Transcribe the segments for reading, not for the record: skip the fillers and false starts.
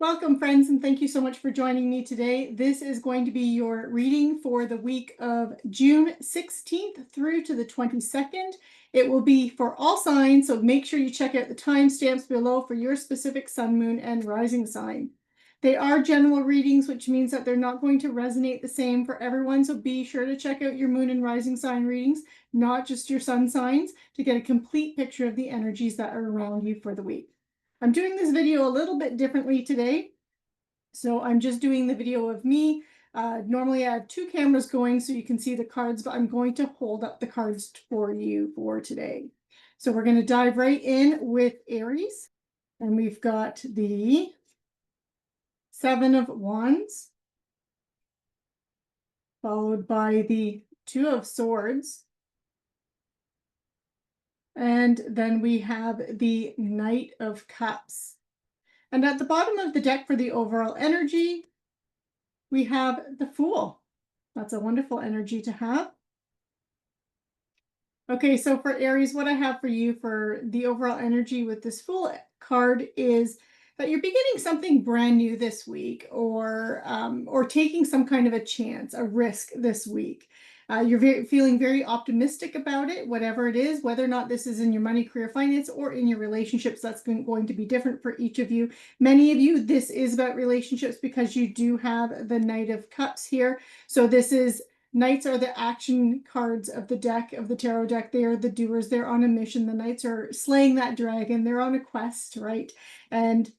Welcome, friends, and thank you so much for joining me today. This is going to be your reading for the week of June 16th through to the 22nd. It will be for all signs, so make sure you check out the timestamps below for your specific sun, moon, and rising sign. They are general readings, which means that they're not going to resonate the same for everyone, so be sure to check out your moon and rising sign readings, not just your sun signs, to get a complete picture of the energies that are around you for the week. I'm doing this video a little bit differently today. So I'm just doing the video of me. Normally I have two cameras going so you can see the cards, but I'm going to hold up the cards for you for today. So we're going to dive right in with Aries. And we've got the Seven of Wands, followed by the Two of Swords. And then we have the Knight of Cups. And at the bottom of the deck for the overall energy, we have the Fool. That's a wonderful energy to have. Okay, so for Aries, what I have for you for the overall energy with this Fool card is that you're beginning something brand new this week, or taking some kind of a chance, a risk this week. You're feeling very optimistic about it, whatever it is, whether or not this is in your money, career, finance, or in your relationships. That's going to be different for each of you. Many of you, this is about relationships because you do have the Knight of Cups here. So this is Knights are the action cards of the deck, of the tarot deck. They are the doers. They're on a mission. The Knights are slaying that dragon. They're on a quest, right? And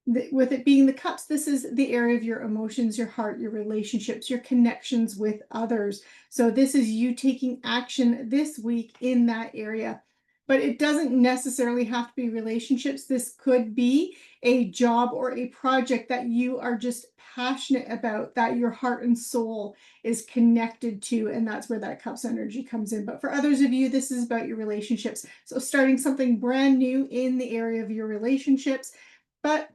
with it being the cups, this is the area of your emotions, your heart, your relationships, your connections with others. So this is you taking action this week in that area. But it doesn't necessarily have to be relationships. This could be a job or a project that you are just passionate about, that your heart and soul is connected to, and that's where that cups energy comes in. But for others of you, this is about your relationships. So starting something brand new in the area of your relationships. But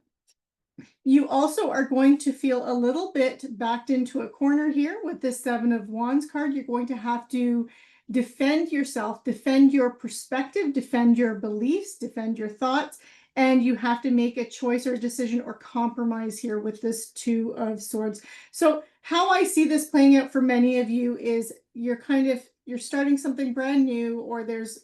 you also are going to feel a little bit backed into a corner here with this Seven of Wands card. You're going to have to defend yourself, defend your perspective, defend your beliefs, defend your thoughts, and you have to make a choice or a decision or compromise here with this Two of Swords. So how I see this playing out for many of you is you're starting something brand new, or there's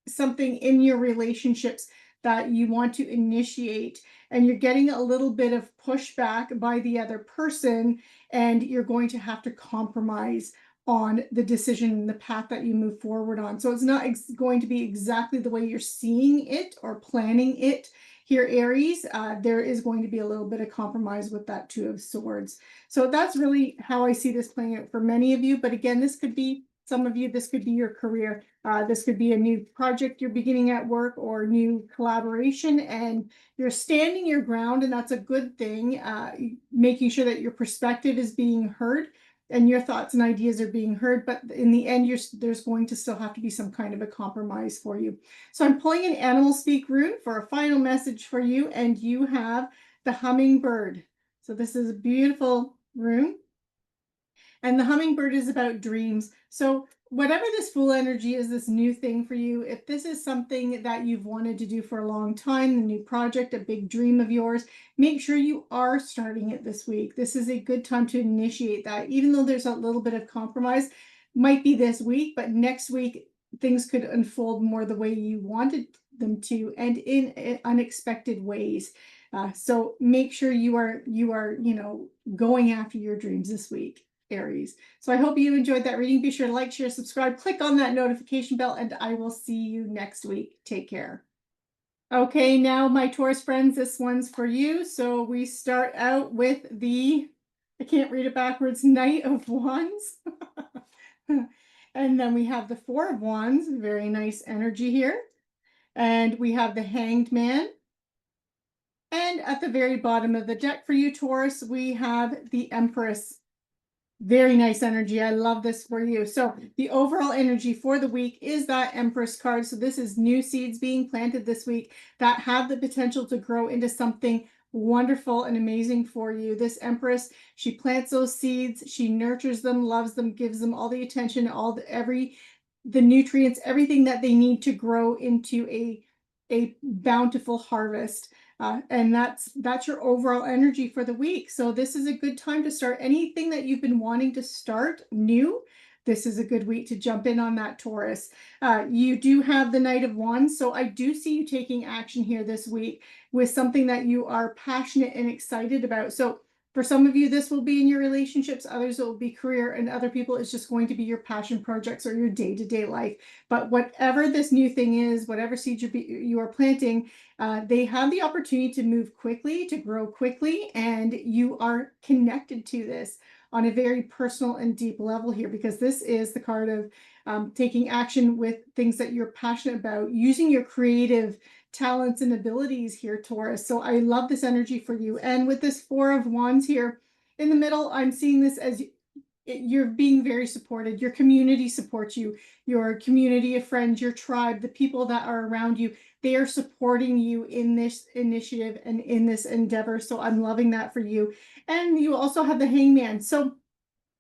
something in your relationships that you want to initiate, and you're getting a little bit of pushback by the other person, and you're going to have to compromise on the decision and the path that you move forward on. So it's not going to be exactly the way you're seeing it or planning it here, Aries. There is going to be a little bit of compromise with that Two of Swords. So that's really how I see this playing out for many of you. But again, this could be some of you, this could be your career. This could be a new project you're beginning at work, or new collaboration, and you're standing your ground, and that's a good thing. Making sure that your perspective is being heard and your thoughts and ideas are being heard, but in the end, there's going to still have to be some kind of a compromise for you. So I'm pulling an animal speak rune for a final message for you, and you have the hummingbird. So this is a beautiful rune. And the hummingbird is about dreams. So whatever this Fool energy is, this new thing for you, if this is something that you've wanted to do for a long time, a new project, a big dream of yours, make sure you are starting it this week. This is a good time to initiate that. Even though there's a little bit of compromise, might be this week, but next week things could unfold more the way you wanted them to, and in unexpected ways. So make sure you are going after your dreams this week, Aries. So I hope you enjoyed that reading. Be sure to like, share, subscribe, click on that notification bell, and I will see you next week. Take care. Okay, now my Taurus friends, this one's for you. So we start out with the, I can't read it backwards, Knight of Wands. And then we have the Four of Wands, very nice energy here. And we have the Hanged Man. And at the very bottom of the deck for you, Taurus, we have the Empress. Very nice energy. I love this for you. So the overall energy for the week is that Empress card. So this is new seeds being planted this week that have the potential to grow into something wonderful and amazing for you. This Empress, she plants those seeds, she nurtures them, loves them, gives them all the attention, the nutrients, everything that they need to grow into a bountiful harvest. And that's your overall energy for the week. So this is a good time to start anything that you've been wanting to start new. This is a good week to jump in on that, Taurus. You do have the Knight of Wands, so I do see you taking action here this week with something that you are passionate and excited about. So for some of you, this will be in your relationships, others it will be career, and other people it's just going to be your passion projects or your day-to-day life. But whatever this new thing is, whatever seeds you are planting, they have the opportunity to move quickly, to grow quickly, and you are connected to this on a very personal and deep level here, because this is the card of taking action with things that you're passionate about, using your creative talents and abilities here, Taurus. So I love this energy for you. And with this Four of Wands here in the middle, I'm seeing this as you're being very supported. Your community supports you, your community of friends, your tribe, the people that are around you, they are supporting you in this initiative and in this endeavor. So I'm loving that for you. And you also have the Hangman. So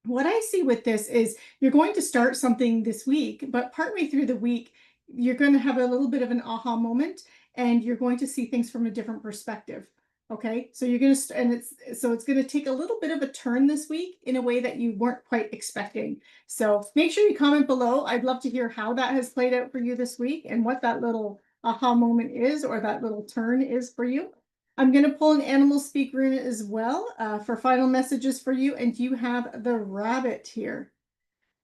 what I see with this is you're going to start something this week, but partway through the week, you're going to have a little bit of an aha moment and you're going to see things from a different perspective. Okay, so you're going to, and it's going to take a little bit of a turn this week in a way that you weren't quite expecting. So make sure you comment below. I'd love to hear how that has played out for you this week and what that little aha moment is, or that little turn is for you. I'm going to pull an animal speak rune as well for final messages for you. And you have the rabbit here.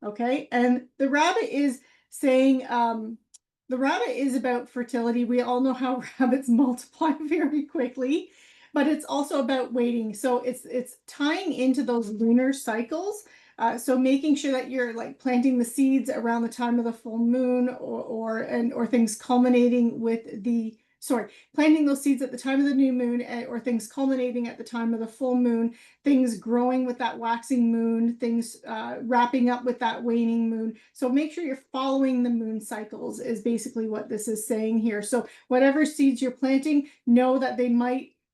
Okay. And the rabbit is saying, the rabbit is about fertility. We all know how rabbits multiply very quickly, but it's also about waiting. So it's tying into those lunar cycles. So making sure that you're like planting the seeds around the time of the full moon, or things culminating with the planting those seeds at the time of the new moon, or things culminating at the time of the full moon, things growing with that waxing moon, things wrapping up with that waning moon. So make sure you're following the moon cycles is basically what this is saying here. So whatever seeds you're planting, know that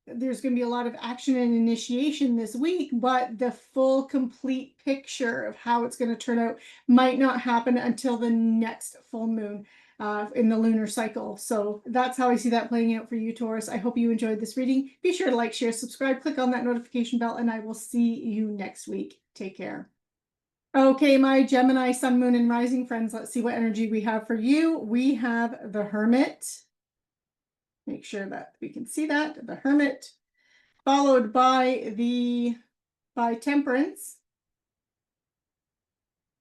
there's going to be a lot of action and initiation this week, but the full complete picture of how it's going to turn out might not happen until the next full moon in the lunar cycle. So that's how I see that playing out for you, Taurus. I hope you enjoyed this reading. Be sure to like, share, subscribe, click on that notification bell, and I will see you next week. Take care. Okay, my Gemini, Sun, Moon, and Rising friends, let's see what energy we have for you. We have the Hermit. Make sure that we can see that. The Hermit, followed by Temperance.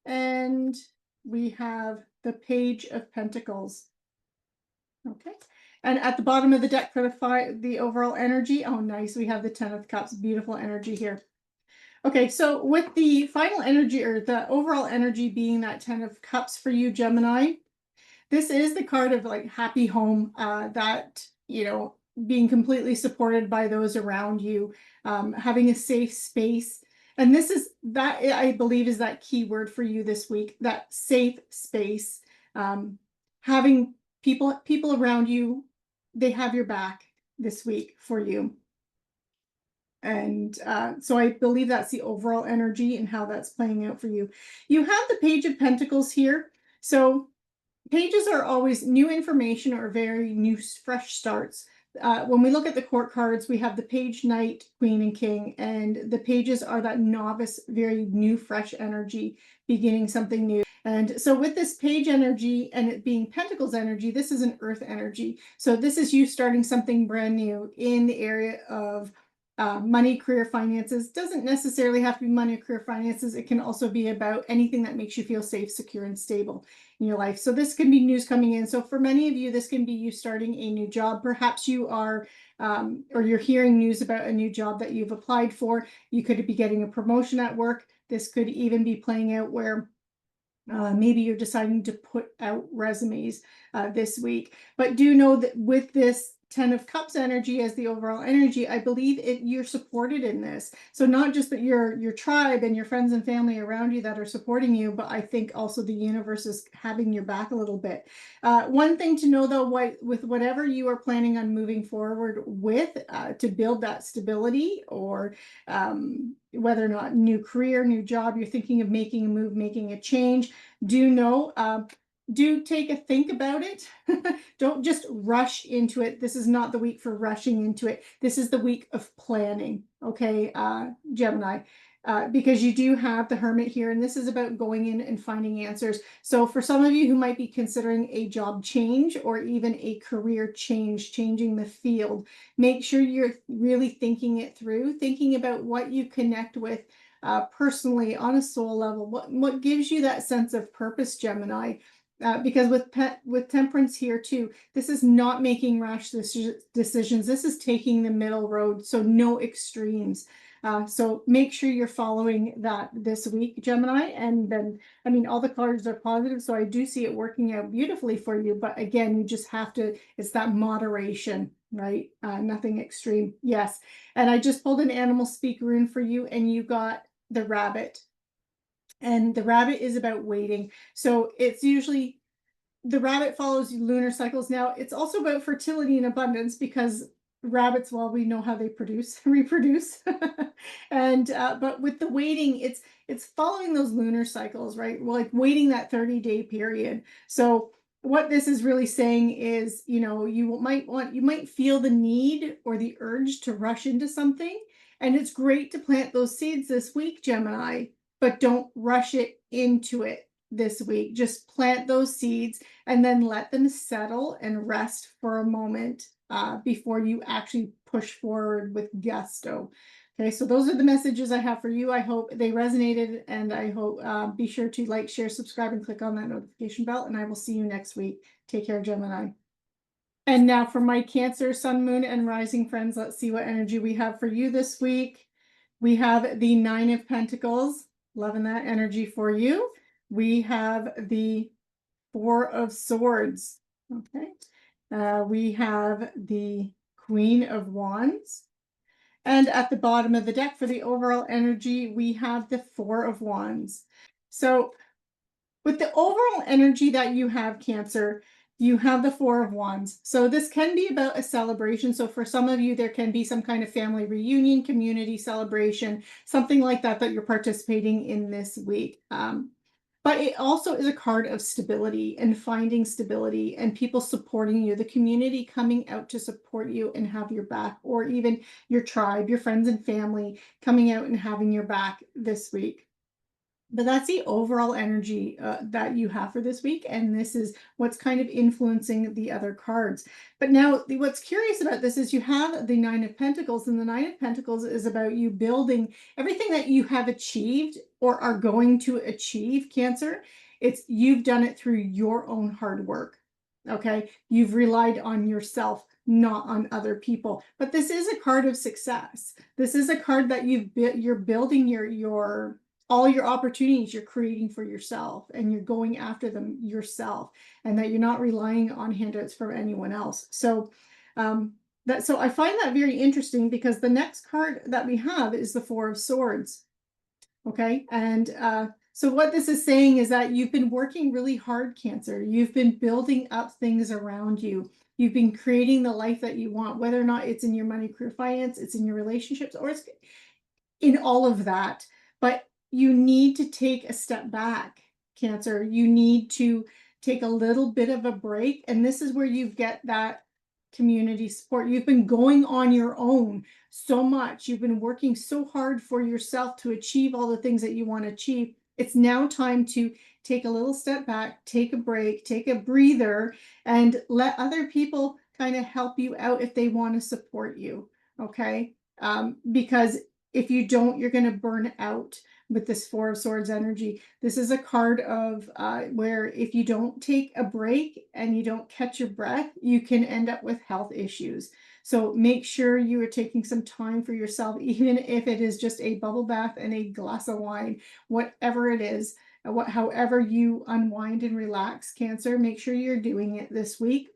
And we have the Page of Pentacles. Okay. And at the bottom of the deck for the overall energy, oh, nice. We have the 10 of Cups, beautiful energy here. Okay, so with the final energy, or the overall energy being that 10 of Cups for you, Gemini, this is the card of like happy home, that, being completely supported by those around you, having a safe space. And that I believe is that key word for you this week, that safe space, having people around you, they have your back this week for you. And so I believe that's the overall energy and how that's playing out for you. You have the Page of Pentacles here. So pages are always new information or very new, fresh starts. When we look at the court cards, we have the Page, Knight, Queen, and King, and the pages are that novice, very new, fresh energy, beginning something new. And so with this Page energy and it being Pentacles energy, this is an Earth energy. So this is you starting something brand new in the area of money, career, finances. Doesn't necessarily have to be money or career, finances. It can also be about anything that makes you feel safe, secure, and stable in your life. So this can be news coming in. So for many of you, this can be you starting a new job. Perhaps you are, or you're hearing news about a new job that you've applied for. You could be getting a promotion at work. This could even be playing out where maybe you're deciding to put out resumes this week. But do know that with this 10 of Cups energy as the overall energy, I believe you're supported in this. So not just that your tribe and your friends and family around you that are supporting you, but I think also the universe is having your back a little bit. One thing to know though, with whatever you are planning on moving forward with to build that stability, or whether or not new career, new job, you're thinking of making a move, making a change, do know do take a think about it. Don't just rush into it. This is not the week for rushing into it. This is the week of planning, okay, Gemini, because you do have the Hermit here, and this is about going in and finding answers. So for some of you who might be considering a job change or even a career change, changing the field, make sure you're really thinking it through, thinking about what you connect with personally on a soul level, what gives you that sense of purpose, Gemini. Because with Temperance here too, this is not making rash decisions. This is taking the middle road, so no extremes. So make sure you're following that this week, Gemini. And then, I mean, all the cards are positive, so I do see it working out beautifully for you. But again, you just have to, it's that moderation, right? Nothing extreme. Yes. And I just pulled an animal speak rune for you, and you got the rabbit. And the rabbit is about waiting. So it's usually, the rabbit follows lunar cycles. Now it's also about fertility and abundance, because rabbits, well, we know how they reproduce. And but with the waiting, it's following those lunar cycles, right? Well, like waiting that 30-day period. So what this is really saying is, you know, you might feel the need or the urge to rush into something, and it's great to plant those seeds this week, Gemini, but don't rush it into it this week. Just plant those seeds and then let them settle and rest for a moment before you actually push forward with gusto. Okay, so those are the messages I have for you. I hope they resonated, and I hope be sure to like, share, subscribe, and click on that notification bell, and I will see you next week. Take care, Gemini. And now for my Cancer, Sun, Moon, and Rising friends, let's see what energy we have for you this week. We have the Nine of Pentacles, loving that energy for you. We have the Four of Swords, okay. We have the Queen of Wands. And at the bottom of the deck for the overall energy, we have the Four of Wands. So with the overall energy that you have, Cancer, you have the Four of Wands. So this can be about a celebration. So for some of you, there can be some kind of family reunion, community celebration, something like that that you're participating in this week. But it also is a card of stability and finding stability and people supporting you, the community coming out to support you and have your back, or even your tribe, your friends and family coming out and having your back this week. But that's the overall energy that you have for this week. And this is what's kind of influencing the other cards. But now what's curious about this is you have the Nine of Pentacles, and the Nine of Pentacles is about you building everything that you have achieved or are going to achieve, Cancer. It's you've done it through your own hard work. Okay. You've relied on yourself, not on other people. But this is a card of success. This is a card that you're building your all your opportunities you're creating for yourself, and you're going after them yourself, and that you're not relying on handouts from anyone else. So so I find that very interesting, because the next card that we have is the Four of Swords. Okay. And so what this is saying is that you've been working really hard, Cancer. You've been building up things around you. You've been creating the life that you want, whether or not it's in your money, career, finance, it's in your relationships, or it's in all of that. But you need to take a step back, Cancer. You need to take a little bit of a break. And this is where you get that community support. You've been going on your own so much. You've been working so hard for yourself to achieve all the things that you want to achieve. It's now time to take a little step back, take a break, take a breather, and let other people kind of help you out if they want to support you. Okay. Because if you don't, you're going to burn out with this Four of Swords energy. This is a card of where if you don't take a break and you don't catch your breath, you can end up with health issues. So make sure you are taking some time for yourself, even if it is just a bubble bath and a glass of wine, whatever it is, however you unwind and relax, Cancer, make sure you're doing it this week.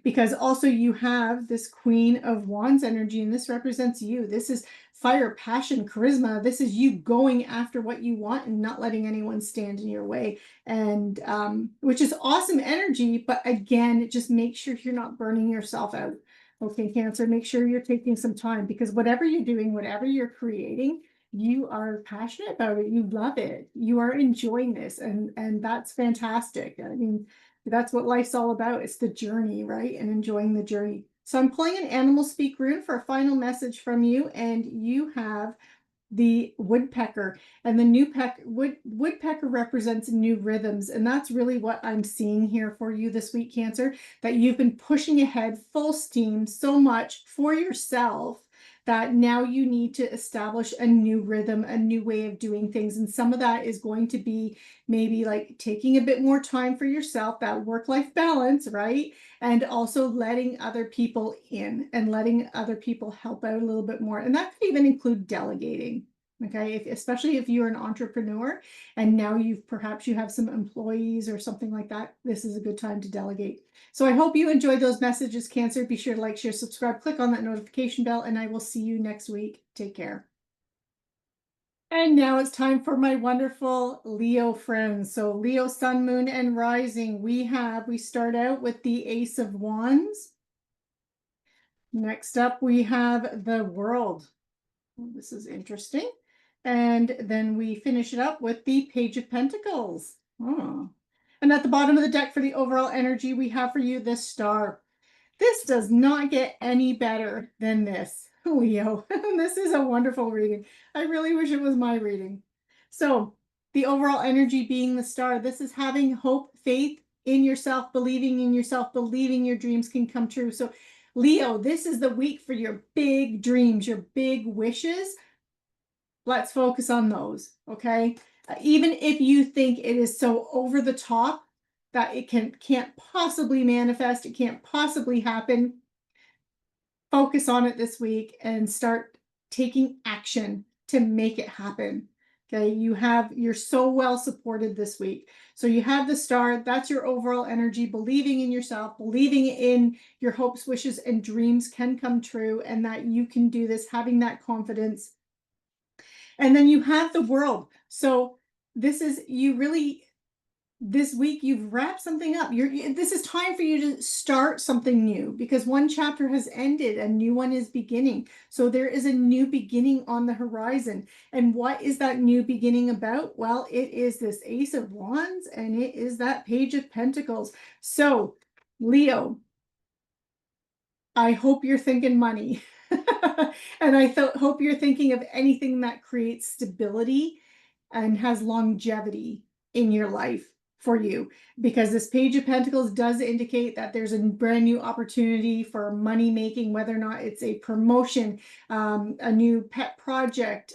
Because also you have this Queen of Wands energy, and this represents you. This is fire, passion, charisma. This is you going after what you want and not letting anyone stand in your way. And which is awesome energy. But again, just make sure you're not burning yourself out. Okay, Cancer, make sure you're taking some time, because whatever you're doing, whatever you're creating, you are passionate about it. You love it. You are enjoying this, and that's fantastic. I mean, that's what life's all about. It's the journey, right? And enjoying the journey. So I'm pulling an animal speak rune for a final message from you, and you have the woodpecker, and the woodpecker represents new rhythms, and that's really what I'm seeing here for you this week, Cancer, that you've been pushing ahead full steam so much for yourself that now you need to establish a new rhythm, a new way of doing things. And some of that is going to be maybe like taking a bit more time for yourself, that work-life balance, right? And also letting other people in and letting other people help out a little bit more. And that could even include delegating. Okay, especially if you're an entrepreneur and now perhaps you have some employees or something like that, this is a good time to delegate. So I hope you enjoyed those messages, Cancer. Be sure to like, share, subscribe, click on that notification bell, and I will see you next week. Take care. And now it's time for my wonderful Leo friends. So Leo, Sun, Moon, and Rising. We start out with the Ace of Wands. Next up, we have the World. This is interesting. And then we finish it up with the Page of Pentacles. Oh. And at the bottom of the deck for the overall energy, we have for you this Star. This does not get any better than this, Leo. This is a wonderful reading. I really wish it was my reading. So the overall energy being the Star, this is having hope, faith in yourself, believing your dreams can come true. So Leo, this is the week for your big dreams, your big wishes. Let's focus on those, okay? Even if you think it is so over the top that it can't possibly manifest, it can't possibly happen, focus on it this week and start taking action to make it happen. Okay, you're so well supported this week. So you have the Star, that's your overall energy, believing in yourself, believing in your hopes, wishes, and dreams can come true, and that you can do this, having that confidence. And then you have the World. So this week you've wrapped something up. This is time for you to start something new, because one chapter has ended, a new one is beginning. So there is a new beginning on the horizon. And what is that new beginning about? Well, it is this Ace of Wands, and it is that Page of Pentacles. So Leo, I hope you're thinking money. And I hope you're thinking of anything that creates stability and has longevity in your life for you, because this Page of Pentacles does indicate that there's a brand new opportunity for money making, whether or not it's a promotion, a new pet project,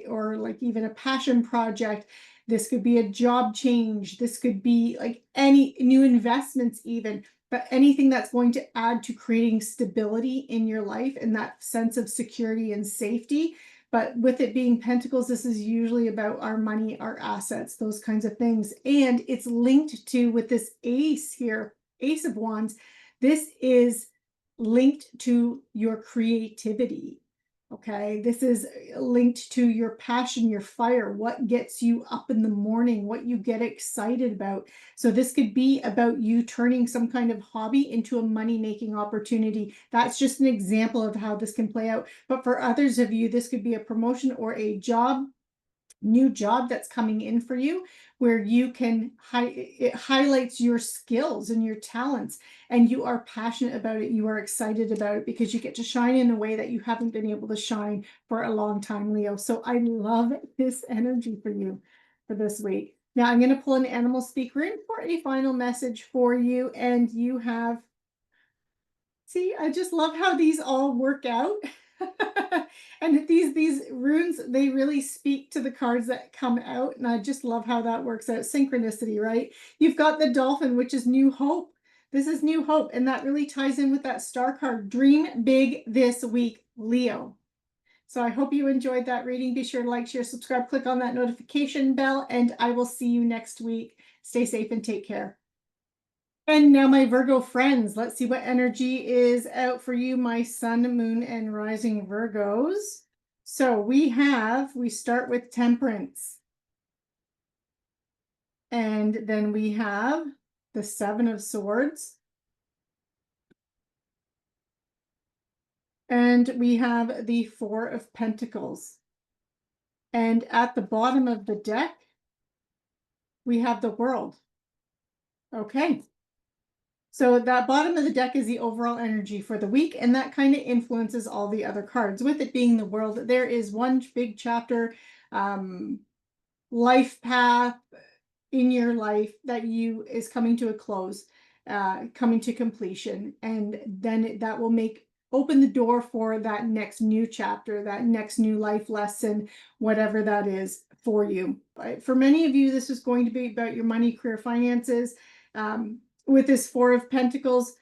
or like even a passion project. This could be a job change. This could be like any new investments even, but anything that's going to add to creating stability in your life and that sense of security and safety. But with it being Pentacles, this is usually about our money, our assets, those kinds of things. And it's linked to, with this Ace here, Ace of Wands, this is linked to your creativity. Okay, this is linked to your passion, your fire, what gets you up in the morning, what you get excited about. So this could be about you turning some kind of hobby into a money-making opportunity. That's just an example of how this can play out. But for others of you, this could be a promotion or a new job that's coming in for you, where you can it highlights your skills and your talents, and you are passionate about it, you are excited about it, because you get to shine in a way that you haven't been able to shine for a long time, Leo. So I love this energy for you for this week. Now I'm going to pull an animal speak rune for a final message for you, and you have, see, I just love how these all work out. And these runes, they really speak to the cards that come out, and I just love how that works out. Synchronicity, right? You've got the Dolphin, which is new hope. This is new hope, and that really ties in with that Star card. Dream big this week, Leo. So I hope you enjoyed that reading. Be sure to like, share, subscribe, click on that notification bell, and I will see you next week. Stay safe and take care. And now, my Virgo friends, let's see what energy is out for you, my Sun, Moon, and Rising Virgos. So we start with Temperance. And then we have the Seven of Swords. And we have the Four of Pentacles. And at the bottom of the deck, we have the World. Okay. So that bottom of the deck is the overall energy for the week, and that kind of influences all the other cards. With it being the World, there is one big chapter, life path in your life that is coming to a close, coming to completion, and then that will open the door for that next new chapter, that next new life lesson, whatever that is for you. But for many of you, this is going to be about your money, career, finances. With this Four of Pentacles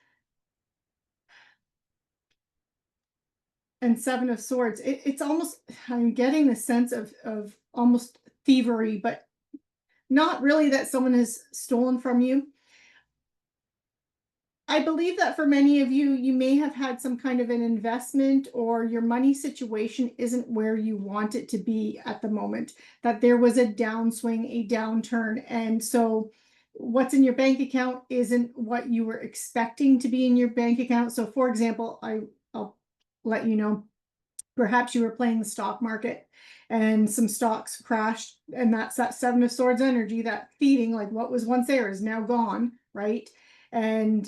and Seven of Swords, it's almost, I'm getting the sense of almost thievery, but not really that someone has stolen from you. I believe that for many of you, you may have had some kind of an investment, or your money situation isn't where you want it to be at the moment, that there was a downswing, a downturn. And so what's in your bank account isn't what you were expecting to be in your bank account. So for example, I'll let you know, perhaps you were playing the stock market and some stocks crashed, and that's that Seven of Swords energy, that thieving, like what was once there is now gone, right? And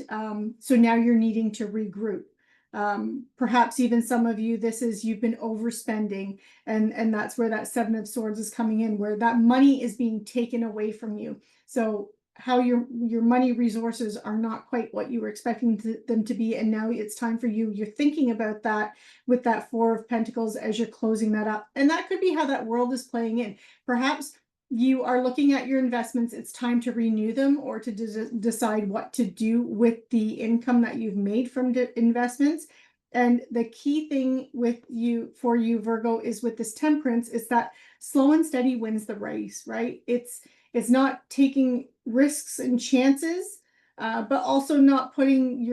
so now you're needing to regroup. Perhaps even some of you, you've been overspending, and that's where that Seven of Swords is coming in, where that money is being taken away from you. So how your money resources are not quite what you were expecting them to be, and now it's time for you're thinking about that with that Four of Pentacles as you're closing that up. And that could be how that World is playing in. Perhaps you are looking at your investments, it's time to renew them, or to decide what to do with the income that you've made from investments. And the key thing for you, Virgo, is with this Temperance, is that slow and steady wins the race, right? It's not taking risks and chances, but also not putting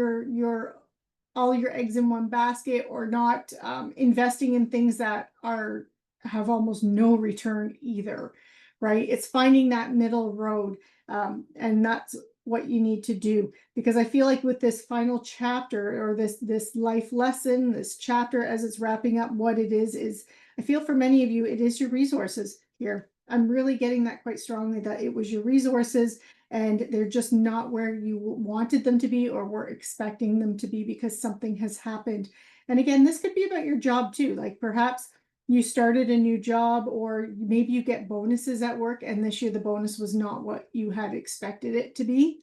all your eggs in one basket, or not investing in things that have almost no return either, right? It's finding that middle road, and that's what you need to do. Because I feel like with this final chapter, or this life lesson, this chapter as it's wrapping up, what it is I feel for many of you, it is your resources here. I'm really getting that quite strongly, that it was your resources, and they're just not where you wanted them to be or were expecting them to be, because something has happened. And again, this could be about your job too. Like perhaps you started a new job, or maybe you get bonuses at work, and this year the bonus was not what you had expected it to be,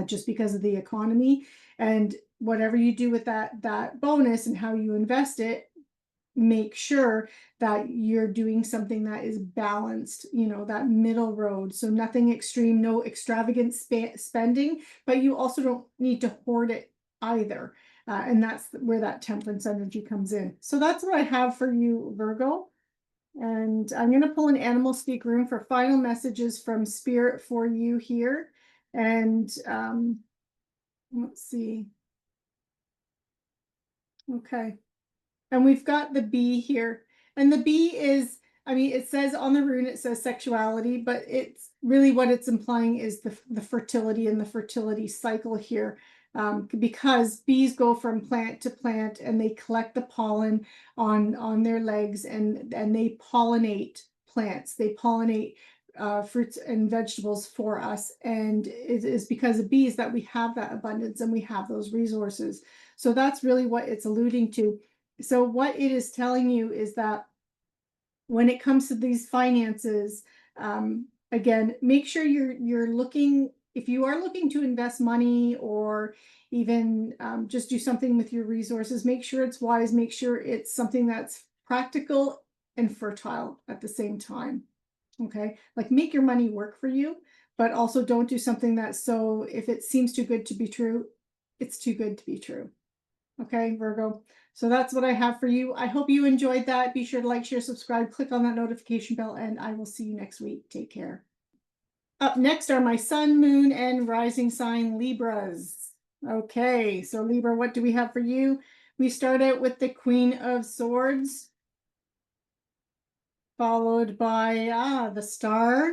just because of the economy. And whatever you do with that bonus and how you invest it, make sure that you're doing something that is balanced, that middle road. So nothing extreme, no extravagant spending, but you also don't need to hoard it either. And that's where that Temperance energy comes in. So that's what I have for you, Virgo. And I'm going to pull an animal speak room for final messages from Spirit for you here. And let's see. Okay. And we've got the bee here. And the bee is, it says on the rune, it says sexuality, but it's really what it's implying is the fertility and the fertility cycle here. Because bees go from plant to plant, and they collect the pollen on their legs, and they pollinate plants. They pollinate fruits and vegetables for us. And it is because of bees that we have that abundance and we have those resources. So that's really what it's alluding to. So what it is telling you is that when it comes to these finances, again, make sure you're looking, if you are looking to invest money, or even just do something with your resources, make sure it's wise, make sure it's something that's practical and fertile at the same time. Okay, like make your money work for you, but also don't do something that's so, if it seems too good to be true, it's too good to be true. Okay, Virgo. So that's what I have for you. I hope you enjoyed that. Be sure to like, share, subscribe, click on that notification bell, and I will see you next week. Take care. Up next are my sun, moon, and rising sign Libras. Okay, so Libra, what do we have for you? We start out with the Queen of Swords, followed by the Star.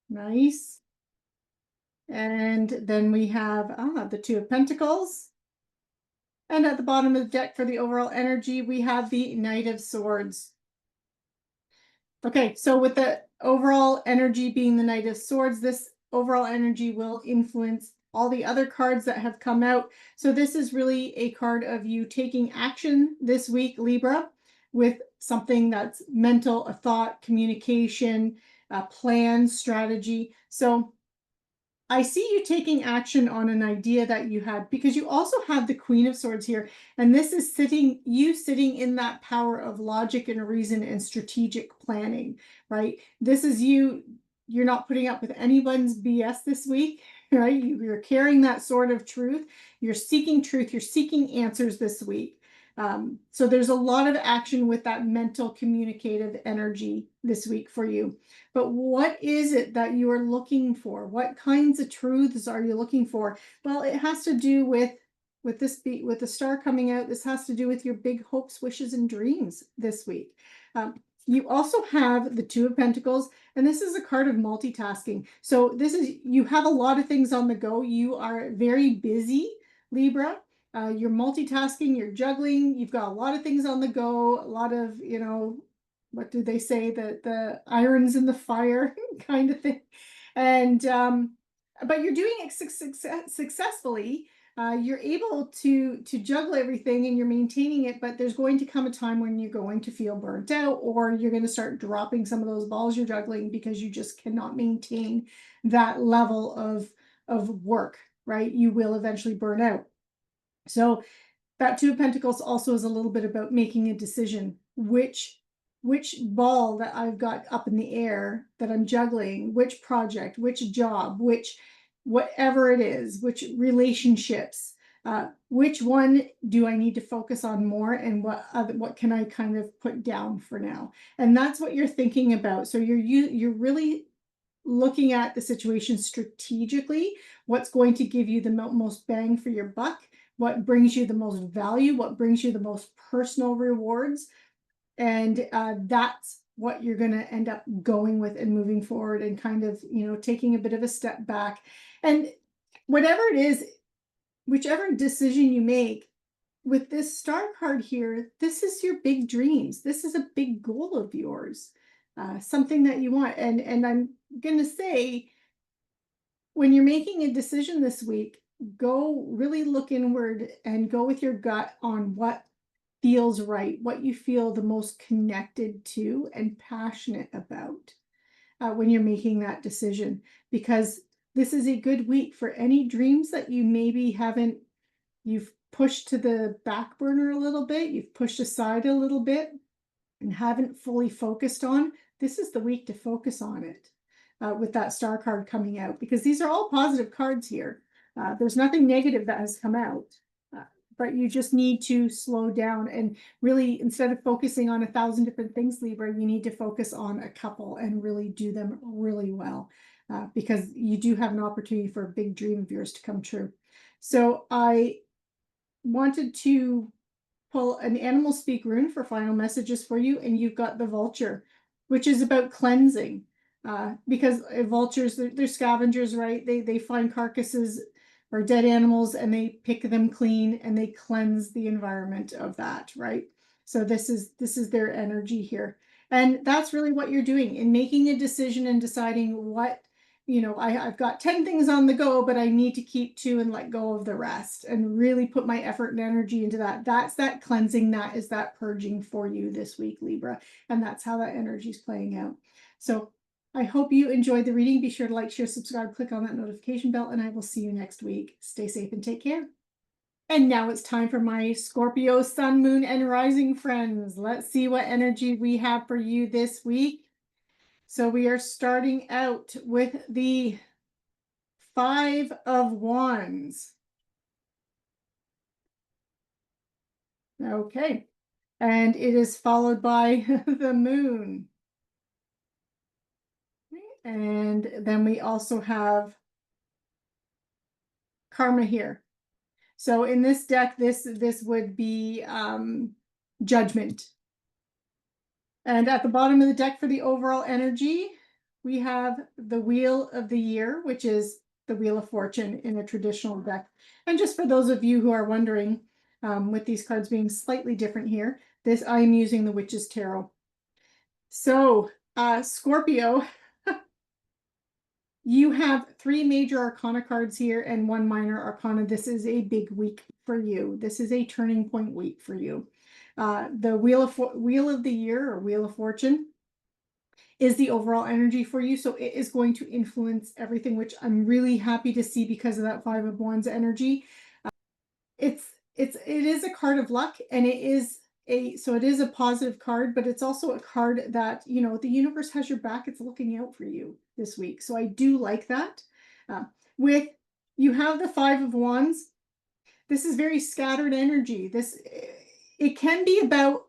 Nice. And then we have the Two of Pentacles. And at the bottom of the deck for the overall energy, we have the Knight of Swords. Okay, so with the overall energy being the Knight of Swords, this overall energy will influence all the other cards that have come out. So this is really a card of you taking action this week, Libra, with something that's mental, a thought, communication, a plan, strategy. So I see you taking action on an idea that you had, because you also have the Queen of Swords here. And this is sitting in that power of logic and reason and strategic planning, right? This is you're not putting up with anyone's BS this week, right? You're carrying that sword of truth. You're seeking truth. You're seeking answers this week. So there's a lot of action with that mental communicative energy this week for you. But what is it that you are looking for? What kinds of truths are you looking for? Well, it has to do with with the star coming out. This has to do with your big hopes, wishes, and dreams this week. You also have the Two of Pentacles, and this is a card of multitasking. So this is, you have a lot of things on the go. You are very busy, Libra. You're multitasking, you're juggling, you've got a lot of things on the go, a lot of, what do they say, the irons in the fire kind of thing. And but you're doing it successfully. You're able to juggle everything and you're maintaining it, but there's going to come a time when you're going to feel burnt out, or you're going to start dropping some of those balls you're juggling because you just cannot maintain that level of work, right? You will eventually burn out. So that Two of Pentacles also is a little bit about making a decision. Which ball that I've got up in the air that I'm juggling, which project, which job, which whatever it is, which relationships, which one do I need to focus on more, and what can I kind of put down for now? And that's what you're thinking about. So you're really looking at the situation strategically. What's going to give you the most bang for your buck? What brings you the most value? What brings you the most personal rewards? And that's what you're going to end up going with and moving forward, and kind of, taking a bit of a step back. And whatever it is, whichever decision you make with this star card here, this is your big dreams. This is a big goal of yours, something that you want. And I'm going to say, when you're making a decision this week, go really look inward and go with your gut on what feels right, what you feel the most connected to and passionate about when you're making that decision. Because this is a good week for any dreams that you maybe you've pushed to the back burner a little bit, you've pushed aside a little bit and haven't fully focused on. This is the week to focus on it. With that star card coming out, because these are all positive cards here. There's nothing negative that has come out, but you just need to slow down and really, instead of focusing on 1,000 different things, Libra, you need to focus on a couple and really do them really well, because you do have an opportunity for a big dream of yours to come true. So I wanted to pull an animal speak rune for final messages for you, and you've got the vulture, which is about cleansing. Because vultures, they're scavengers, right? They find carcasses or dead animals and they pick them clean and they cleanse the environment of that, right? So this is their energy here. And that's really what you're doing in making a decision and deciding what, I've got 10 things on the go, but I need to keep 2 and let go of the rest and really put my effort and energy into that. That's that cleansing, that is that purging for you this week, Libra. And that's how that energy is playing out. So I hope you enjoyed the reading. Be sure to like, share, subscribe, click on that notification bell, and I will see you next week. Stay safe and take care. And now it's time for my Scorpio sun, moon, and rising friends. Let's see what energy we have for you this week. So we are starting out with the 5 of Wands. Okay. And it is followed by the moon. And then we also have karma here. So in this deck, this would be judgment. And at the bottom of the deck for the overall energy, we have the Wheel of the Year, which is the Wheel of Fortune in a traditional deck. And just for those of you who are wondering, with these cards being slightly different here, I am using the Witch's Tarot. So Scorpio, you have 3 major arcana cards here and 1 minor arcana. This is a big week for you. This is a turning point week for you. The Wheel of the Year or Wheel of Fortune is the overall energy for you. So it is going to influence everything, which I'm really happy to see because of that 5 of Wands energy. It is a card of luck, and it is a positive card, but it's also a card that, the universe has your back. It's looking out for you this week. So I do like that. With you have the 5 of Wands. This is very scattered energy. It can be about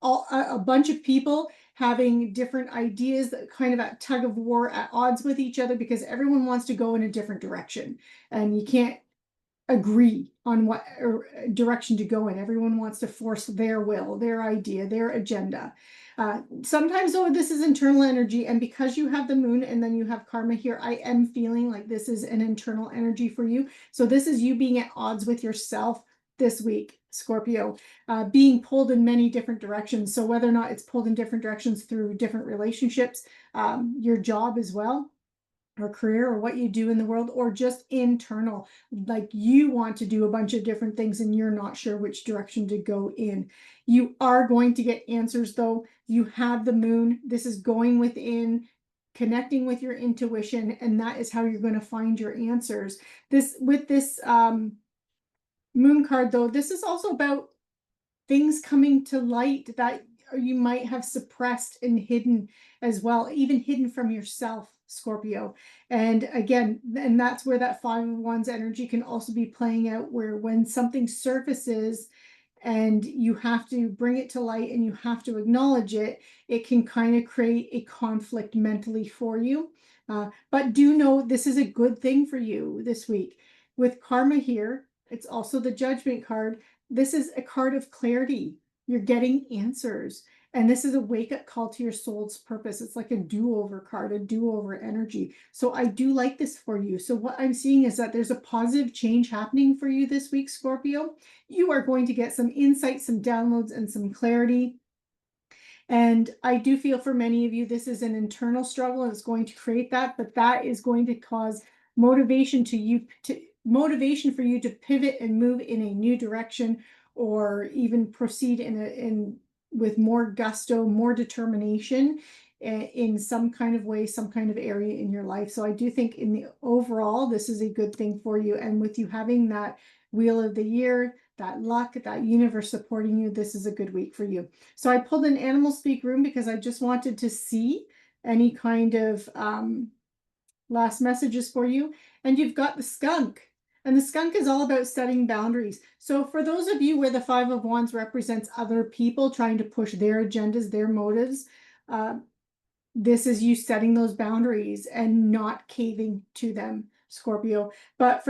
a bunch of people having different ideas that kind of at tug of war, at odds with each other, because everyone wants to go in a different direction, and you can't agree on what direction to go in. Everyone wants to force their will, their idea, their agenda. Sometimes, though, this is internal energy, and because you have the moon and then you have karma here, I am feeling like this is an internal energy for you. So this is you being at odds with yourself this week, Scorpio, being pulled in many different directions. So whether or not it's pulled in different directions through different relationships, your job as well, or career, or what you do in the world, or just internal, like you want to do a bunch of different things and you're not sure which direction to go in. You are going to get answers, though. You have the moon. This is going within, connecting with your intuition, and that is how you're going to find your answers. With this moon card, though, this is also about things coming to light that you might have suppressed and hidden as well, even hidden from yourself, Scorpio. And again, and that's where that 5 of Wands energy can also be playing out, where when something surfaces and you have to bring it to light and you have to acknowledge it, it can kind of create a conflict mentally for you. But do know this is a good thing for you this week. With karma here, it's also the Judgment card. This is a card of clarity. You're getting answers. And this is a wake-up call to your soul's purpose. It's like a do-over card, a do-over energy. So I do like this for you. So what I'm seeing is that there's a positive change happening for you this week, Scorpio. You are going to get some insight, some downloads, and some clarity. And I do feel for many of you, this is an internal struggle and it's going to create that, but that is going to cause motivation for you to pivot and move in a new direction, or even proceed with more gusto, more determination in some kind of way, some kind of area in your life. So I do think in the overall, this is a good thing for you. And with you having that Wheel of the Year, that luck, that universe supporting you, this is a good week for you. So I pulled an animal speak room because I just wanted to see any kind of last messages for you. And you've got the skunk. And the skunk is all about setting boundaries. So for those of you where the 5 of Wands represents other people trying to push their agendas, their motives, this is you setting those boundaries and not caving to them, Scorpio. But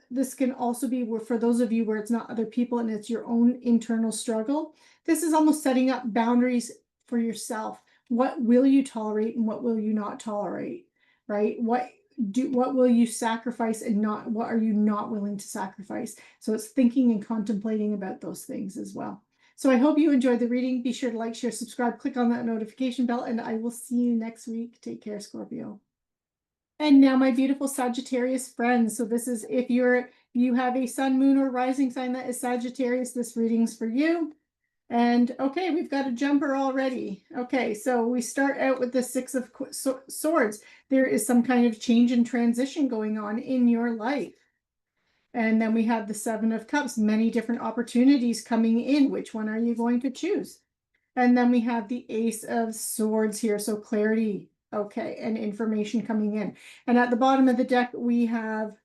this can also be for those of you where it's not other people and it's your own internal struggle. This is almost setting up boundaries for yourself. What will you tolerate and what will you not tolerate, right? What will you sacrifice and what are you not willing to sacrifice? So it's thinking and contemplating about those things as well. So I hope you enjoyed the reading. Be sure to like, share, subscribe, click on that notification bell, and I will see you next week. Take care, Scorpio. And now, my beautiful Sagittarius friends. So this is if you have a sun, moon, or rising sign that is Sagittarius, this reading's for you. And okay, we've got a jumper already. Okay, so we start out with the 6 of Swords. There is some kind of change and transition going on in your life. And then we have the 7 of Cups, many different opportunities coming in. Which one are you going to choose? And then we have the Ace of Swords here, so clarity, okay, and information coming in. And at the bottom of the deck, we have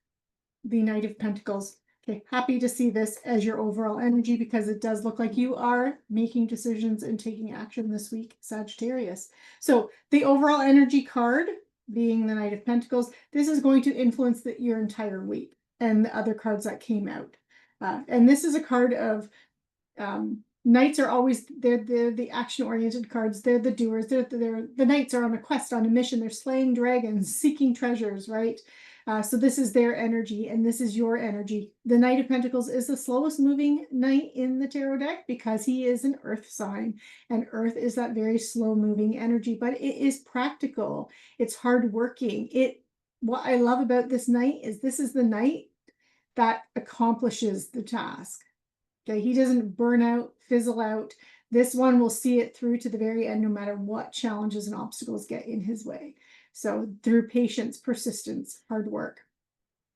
the Knight of Pentacles. Okay, happy to see this as your overall energy because it does look like you are making decisions and taking action this week, Sagittarius. So the overall energy card being the Knight of Pentacles, this is going to influence your entire week and the other cards that came out. And this is a card of knights are always they're the action-oriented cards. They're the doers. The knights are on a quest, on a mission. They're slaying dragons, seeking treasures, right? So this is their energy and this is your energy. The Knight of Pentacles is the slowest moving knight in the tarot deck because he is an earth sign, and earth is that very slow moving energy, but it is practical. It's hardworking. What I love about this knight is this is the knight that accomplishes the task. Okay, he doesn't burn out, fizzle out. This one will see it through to the very end, no matter what challenges and obstacles get in his way. So through patience, persistence, hard work,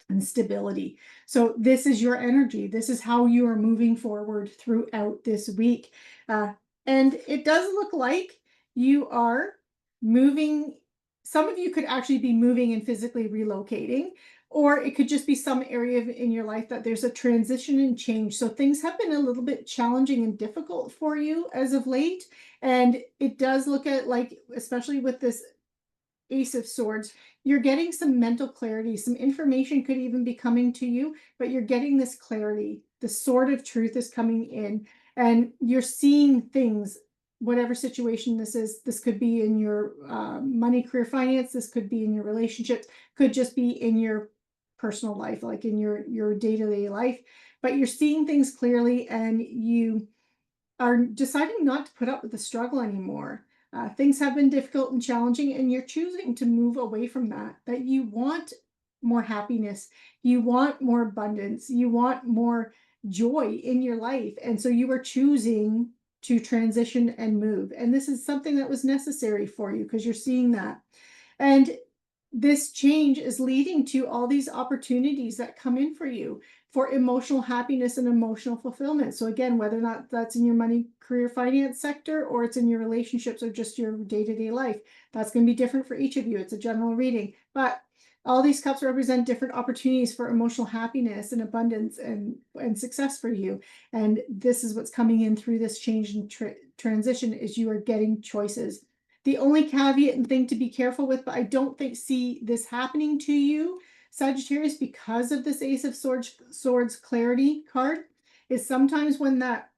and stability. So this is your energy. This is how you are moving forward throughout this week. And it does look like you are moving. Some of you could actually be moving and physically relocating, or it could just be some area in your life that there's a transition and change. So things have been a little bit challenging and difficult for you as of late. And it does look at, like, especially with this Ace of Swords, you're getting some mental clarity. Some information could even be coming to you, but you're getting this clarity. The sword of truth is coming in, and you're seeing things, whatever situation this is. This could be in your money, career, finance. This could be in your relationships, could just be in your personal life, like in your day-to-day life. But you're seeing things clearly, and you are deciding not to put up with the struggle anymore. Things have been difficult and challenging, and you're choosing to move away from that. That you want more happiness, you want more abundance, you want more joy in your life. And so you are choosing to transition and move. And this is something that was necessary for you because you're seeing that. And this change is leading to all these opportunities that come in for you for emotional happiness and emotional fulfillment. So again, whether or not that's in your money, career, finance sector, or it's in your relationships or just your day-to-day life, that's going to be different for each of you. It's a general reading, but all these cups represent different opportunities for emotional happiness and abundance and success for you. And this is what's coming in through this change and transition is you are getting choices. The only caveat and thing to be careful with, but I don't see this happening to you, Sagittarius, because of this Ace of Swords clarity card, is sometimes when that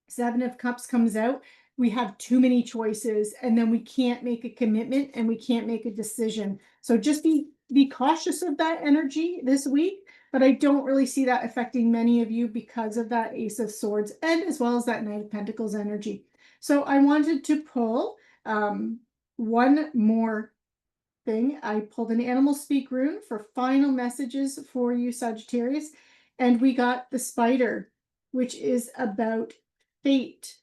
Seven of Cups comes out, we have too many choices and then we can't make a commitment and we can't make a decision. So just be cautious of that energy this week, but I don't really see that affecting many of you because of that Ace of Swords and as well as that Knight of Pentacles energy. So I wanted to pull one more thing. I pulled an Animal Speak rune for final messages for you, Sagittarius, and we got the Spider, which is about fate.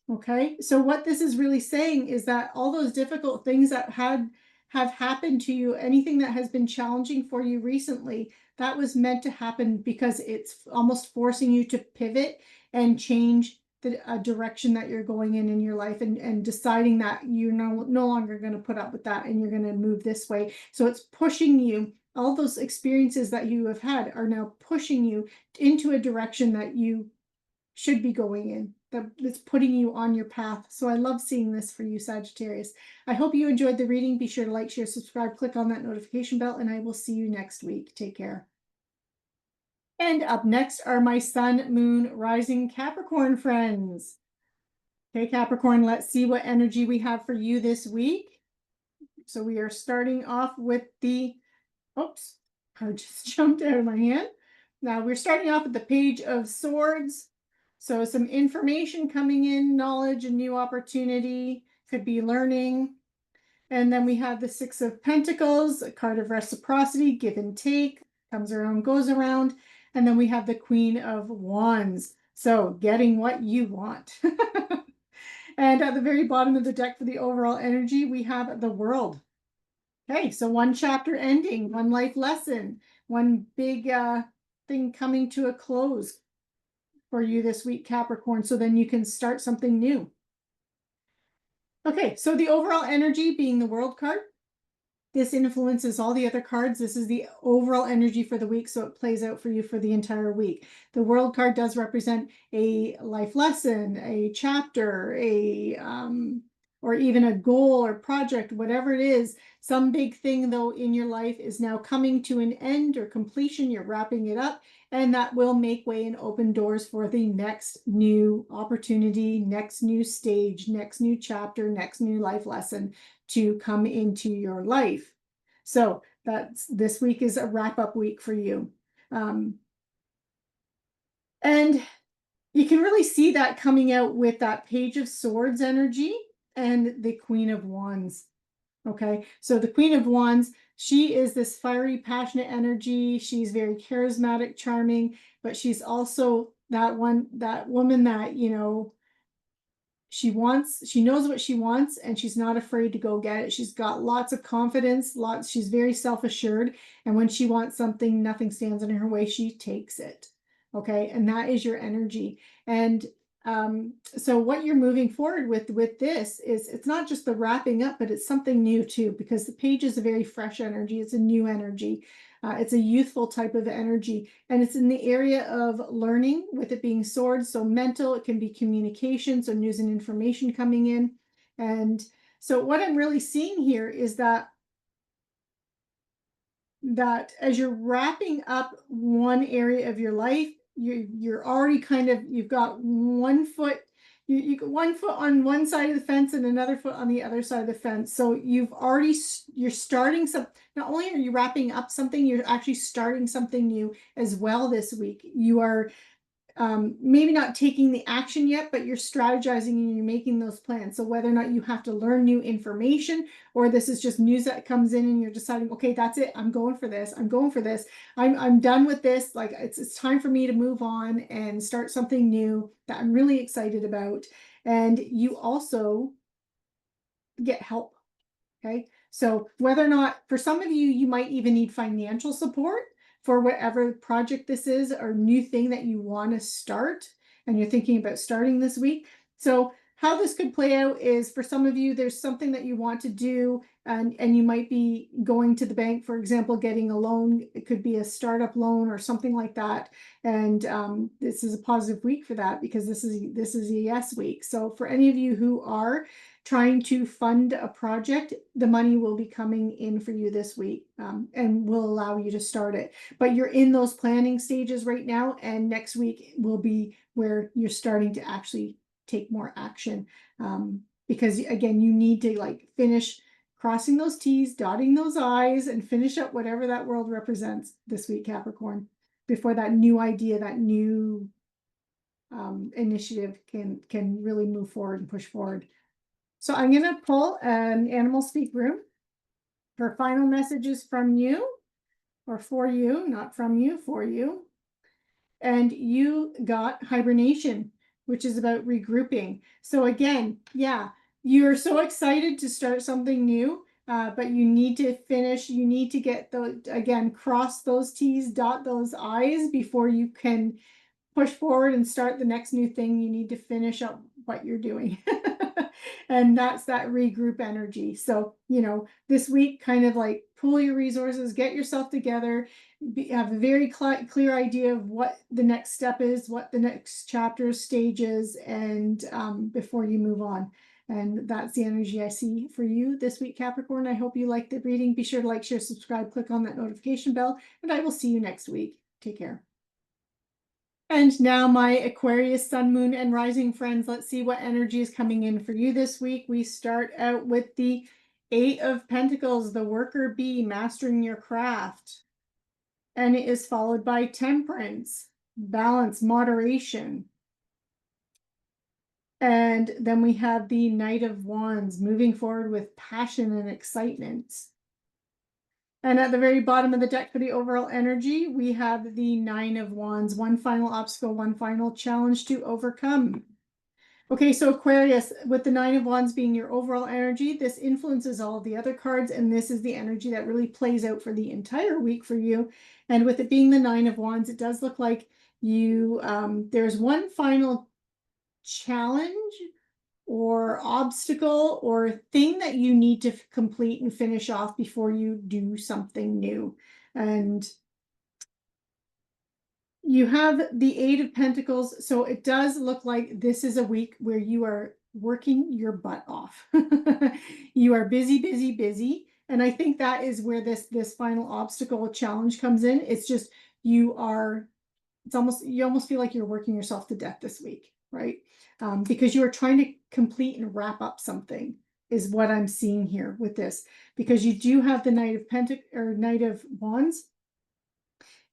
Okay, so what this is really saying is that all those difficult things that have happened to you, anything that has been challenging for you recently, that was meant to happen because it's almost forcing you to pivot and change the direction that you're going in your life, and deciding that you're no longer going to put up with that and you're going to move this way. So it's pushing you. All those experiences that you have had are now pushing you into a direction that you should be going in, that's putting you on your path. So I love seeing this for you, Sagittarius. I hope you enjoyed the reading. Be sure to like, share, subscribe, click on that notification bell, and I will see you next week. Take care. And up next are my Sun, Moon, Rising Capricorn friends. Okay, Capricorn, let's see what energy we have for you this week. So we are starting off with the, oops, card just jumped out of my hand. Now we're starting off with the Page of Swords. So some information coming in, knowledge, and new opportunity, could be learning. And then we have the Six of Pentacles, a card of reciprocity, give and take, comes around, goes around. And then we have the Queen of Wands. So getting what you want. And at the very bottom of the deck for the overall energy, we have the World. Okay, so one chapter ending, one life lesson, one big thing coming to a close for you this week, Capricorn, so then you can start something new. Okay, so the overall energy being the World card, this influences all the other cards. This is the overall energy for the week, so it plays out for you for the entire week. The World card does represent a life lesson, a chapter, or even a goal or project, whatever it is. Some big thing, though, in your life is now coming to an end or completion. You're wrapping it up, and that will make way and open doors for the next new opportunity, next new stage, next new chapter, next new life lesson to come into your life. So this week is a wrap-up week for you. And you can really see that coming out with that Page of Swords energy and the Queen of Wands. Okay, so the Queen of Wands, she is this fiery, passionate energy. She's very charismatic, charming, but she's also that woman that, you know, she knows what she wants, and she's not afraid to go get it. She's got lots of confidence, she's very self-assured, and when she wants something, nothing stands in her way. She takes it. Okay, and that is your energy. And so what you're moving forward with this is, it's not just the wrapping up, but it's something new too, because the Page is a very fresh energy. It's a new energy. It's a youthful type of energy, and it's in the area of learning, with it being swords. So mental, it can be communication, so news and information coming in. And so what I'm really seeing here is that as you're wrapping up one area of your life, you're already kind of, you've got one foot, you got one foot on one side of the fence and another foot on the other side of the fence. So you're starting some, not only are you wrapping up something, you're actually starting something new as well this week. You are maybe not taking the action yet, but you're strategizing and you're making those plans. So whether or not you have to learn new information, or this is just news that comes in and you're deciding, okay, that's it, I'm going for this, I'm done with this, like it's time for me to move on and start something new that I'm really excited about. And you also get help. Okay, so whether or not, for some of you, you might even need financial support for whatever project this is or new thing that you want to start and you're thinking about starting this week. So how this could play out is, for some of you, there's something that you want to do, and you might be going to the bank, for example, getting a loan. It could be a startup loan or something like that. And this is a positive week for that, because this is a yes week. So for any of you who are trying to fund a project, the money will be coming in for you this week, and will allow you to start it. But you're in those planning stages right now, and next week will be where you're starting to actually take more action, because again, you need to like finish crossing those T's, dotting those I's, and finish up whatever that world represents this week, Capricorn, before that new idea, that new initiative can really move forward and push forward. So I'm going to pull an animal speak room for final messages from you, or for you, not from you, for you. And you got hibernation, which is about regrouping. So again, yeah, you're so excited to start something new, but you need to finish, you need to get again, cross those T's, dot those I's before you can push forward and start the next new thing. You need to finish up what you're doing. And that's that regroup energy. So, you know, this week, kind of like pool your resources, get yourself together, have a very clear idea of what the next step is, what the next chapter stage is, and before you move on. And that's the energy I see for you this week, Capricorn. I hope you liked the reading. Be sure to like, share, subscribe, click on that notification bell, and I will see you next week. Take care. And now, my Aquarius, Sun, Moon, and Rising friends, let's see what energy is coming in for you this week. We start out with the Eight of Pentacles, the worker bee, mastering your craft. And it is followed by Temperance, balance, moderation. And then we have the Knight of Wands, moving forward with passion and excitement. And at the very bottom of the deck for the overall energy, we have the Nine of Wands, one final obstacle, one final challenge to overcome. Okay, so Aquarius, with the Nine of Wands being your overall energy, this influences all of the other cards, and this is the energy that really plays out for the entire week for you. And with it being the Nine of Wands, it does look like you, there's one final challenge or obstacle or thing that you need to complete and finish off before you do something new. And you have the Eight of Pentacles, so it does look like this is a week where you are working your butt off. You are busy, busy, busy. And I think that is where this final obstacle challenge comes in. It's just you almost feel like you're working yourself to death this week, right? Because you are trying to complete and wrap up something. is what I'm seeing here with this, because you do have the Knight of Wands,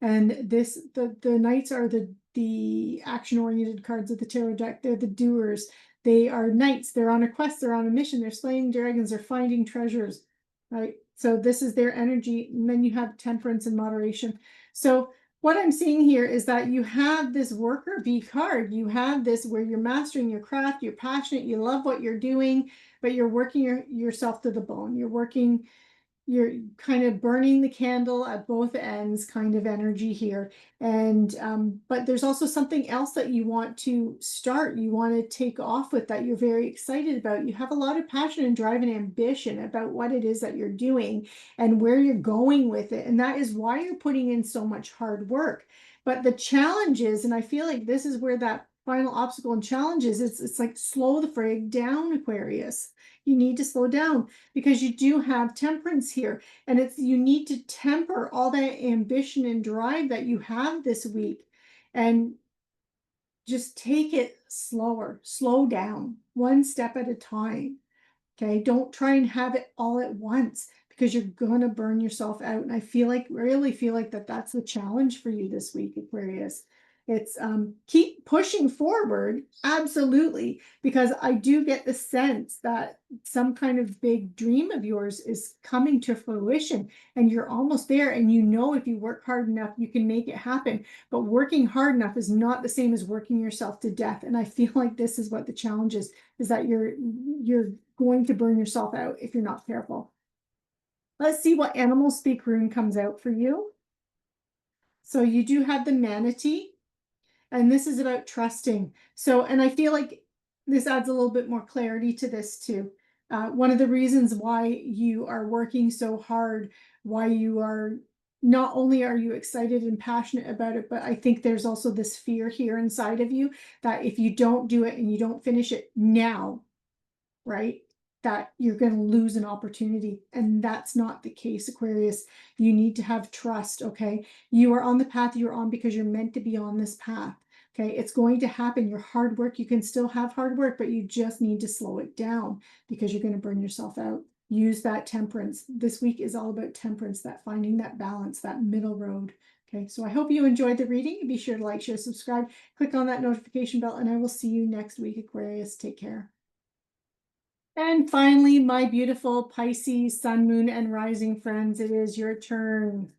and the knights are the action-oriented cards of the tarot deck. They're the doers. They are knights. They're on a quest. They're on a mission. They're slaying dragons. They're finding treasures, right? So this is their energy. And then you have temperance and moderation. So what I'm seeing here is that you have this worker bee card. You have this where you're mastering your craft. You're passionate. You love what you're doing, but you're working yourself to the bone. You're kind of burning the candle at both ends kind of energy here. And but there's also something else that you want to start, you want to take off with, that you're very excited about. You have a lot of passion and drive and ambition about what it is that you're doing and where you're going with it, and that is why you're putting in so much hard work. But the challenge is, and I feel like this is where that final obstacle and challenge is, it's like, slow the frig down, Aquarius. You need to slow down, because you do have temperance here, and you need to temper all that ambition and drive that you have this week, and just take it slow down, one step at a time. Okay, don't try and have it all at once, because you're gonna burn yourself out. And I really feel like that's the challenge for you this week, Aquarius. It's keep pushing forward, absolutely, because I do get the sense that some kind of big dream of yours is coming to fruition, and you're almost there. And you know, if you work hard enough, you can make it happen. But working hard enough is not the same as working yourself to death. And I feel like this is what the challenge is that you're going to burn yourself out if you're not careful. Let's see what animal speak rune comes out for you. So you do have the manatee, and this is about trusting. So, and I feel like this adds a little bit more clarity to this too. One of the reasons why you are working so hard, why you are, not only are you excited and passionate about it, but I think there's also this fear here inside of you that if you don't do it and you don't finish it now, right, that you're going to lose an opportunity. And that's not the case, Aquarius. You need to have trust, okay? You are on the path you're on because you're meant to be on this path, okay? It's going to happen. Your hard work, you can still have hard work, but you just need to slow it down, because you're going to burn yourself out. Use that temperance. This week is all about temperance, that finding that balance, that middle road. Okay, so I hope you enjoyed the reading. Be sure to like, share, subscribe, click on that notification bell, and I will see you next week, Aquarius. Take care. And finally, my beautiful Pisces, sun, moon, and rising friends, it is your turn.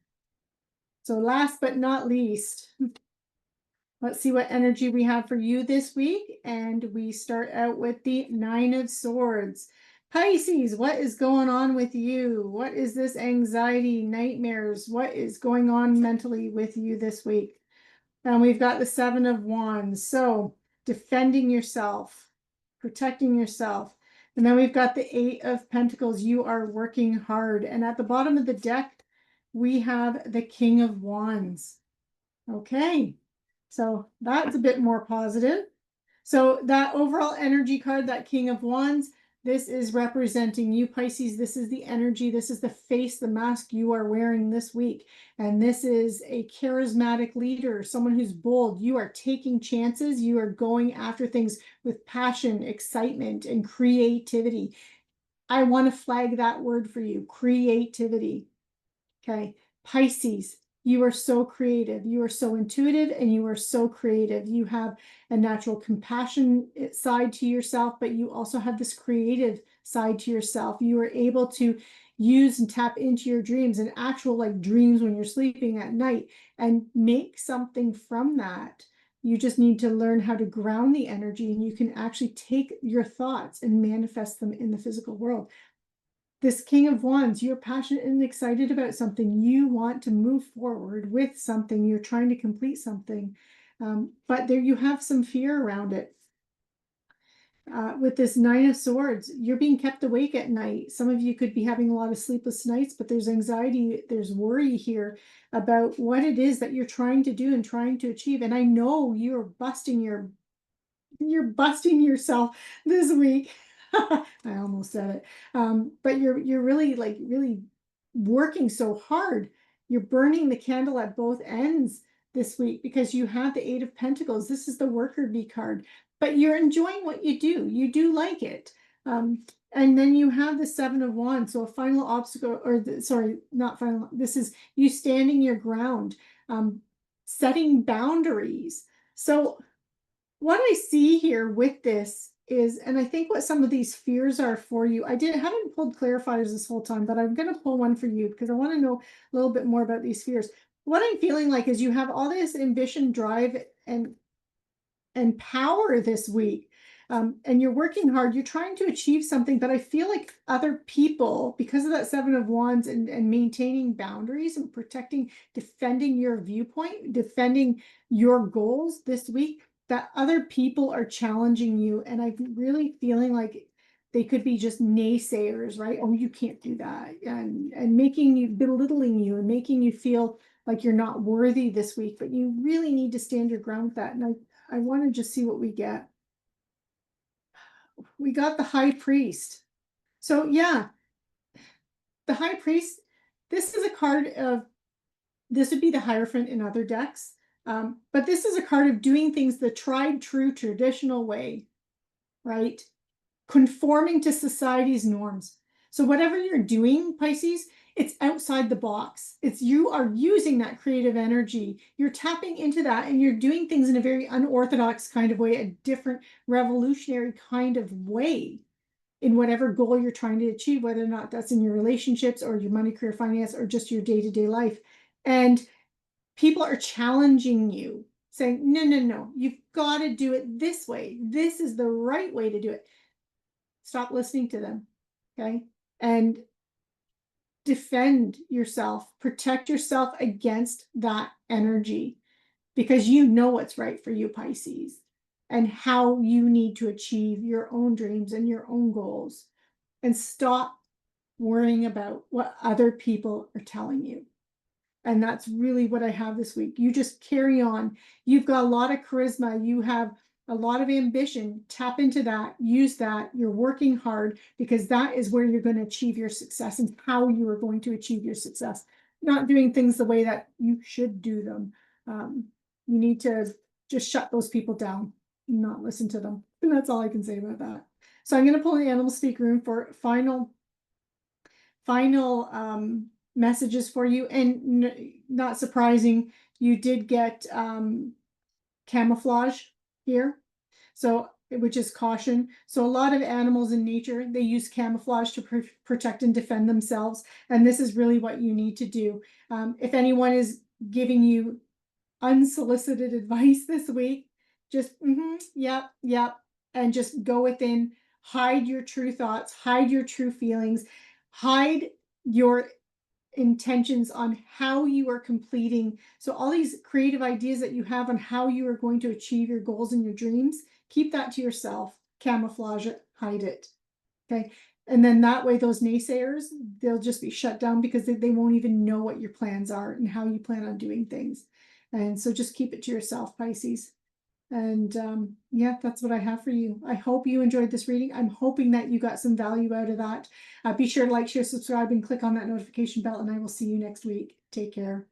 So last but not least, let's see what energy we have for you this week. And we start out with the Nine of Swords. Pisces, what is going on with you? What is this anxiety, nightmares? What is going on mentally with you this week? And we've got the Seven of Wands. So defending yourself, protecting yourself. And then we've got the Eight of Pentacles. You are working hard. And at the bottom of the deck, we have the King of Wands. Okay, so that's a bit more positive. So that overall energy card, that King of Wands, this is representing you, Pisces. This is the energy. This is the face, the mask you are wearing this week. And this is a charismatic leader, someone who's bold. You are taking chances. You are going after things with passion, excitement, and creativity. I want to flag that word for you, creativity. Okay, Pisces, you are so creative. You are so intuitive, and you are so creative. You have a natural compassion side to yourself, but you also have this creative side to yourself. You are able to use and tap into your dreams, and actual like dreams when you're sleeping at night, and make something from that. You just need to learn how to ground the energy, and you can actually take your thoughts and manifest them in the physical world. This King of Wands, you're passionate and excited about something. You want to move forward with something. You're trying to complete something. But there you have some fear around it. With this Nine of Swords, you're being kept awake at night. Some of you could be having a lot of sleepless nights, but there's anxiety, there's worry here about what it is that you're trying to do and trying to achieve. And I know you're busting yourself this week. I almost said it. But you're really working so hard. You're burning the candle at both ends this week, because you have the Eight of Pentacles. This is the worker bee card, but you're enjoying what you do. You do like it. And then you have the Seven of Wands, so a final obstacle, or sorry, not final. This is you standing your ground, setting boundaries. So what I see here with this is, and I think what some of these fears are for you, haven't pulled clarifiers this whole time, but I'm going to pull one for you because I want to know a little bit more about these fears. What I'm feeling like is you have all this ambition, drive, and power this week. And you're working hard, you're trying to achieve something, but I feel like other people, because of that Seven of Wands and maintaining boundaries and protecting, defending your viewpoint, defending your goals this week, that other people are challenging you. And I'm really feeling like they could be just naysayers, right? Oh, you can't do that. And making you, belittling you and making you feel like you're not worthy this week, but you really need to stand your ground with that. And I want to just see what we get. We got the High Priest. So yeah, the High Priest, this is a card of, this would be the Hierophant in other decks. But this is a card of doing things the tried, true, traditional way, right? Conforming to society's norms. So whatever you're doing, Pisces, it's outside the box. It's you are using that creative energy. You're tapping into that and you're doing things in a very unorthodox kind of way, a different revolutionary kind of way in whatever goal you're trying to achieve, whether or not that's in your relationships or your money, career, finance, or just your day-to-day life. And people are challenging you, saying, no, no, no, you've got to do it this way. This is the right way to do it. Stop listening to them, okay? And defend yourself, protect yourself against that energy, because you know what's right for you, Pisces, and how you need to achieve your own dreams and your own goals. And stop worrying about what other people are telling you. And that's really what I have this week. You just carry on. You've got a lot of charisma. You have a lot of ambition. Tap into that. Use that. You're working hard because that is where you're going to achieve your success and how you are going to achieve your success. Not doing things the way that you should do them. You need to just shut those people down, not listen to them. And that's all I can say about that. So I'm going to pull the Animal Speak Room for final messages for you. And not surprising, you did get camouflage here, so which is caution. So a lot of animals in nature, they use camouflage to protect and defend themselves, and this is really what you need to do. If anyone is giving you unsolicited advice this week, just yep, and just go within, hide your true thoughts, hide your true feelings, hide your intentions on how you are completing. So all these creative ideas that you have on how you are going to achieve your goals and your dreams, keep that to yourself, camouflage it, hide it. Okay. And then that way, those naysayers, they'll just be shut down because they won't even know what your plans are and how you plan on doing things. And so just keep it to yourself, Pisces. And yeah, that's what I have for you. I hope you enjoyed this reading. I'm hoping that you got some value out of that. Be sure to like, share, subscribe, and click on that notification bell, and I will see you next week. Take care.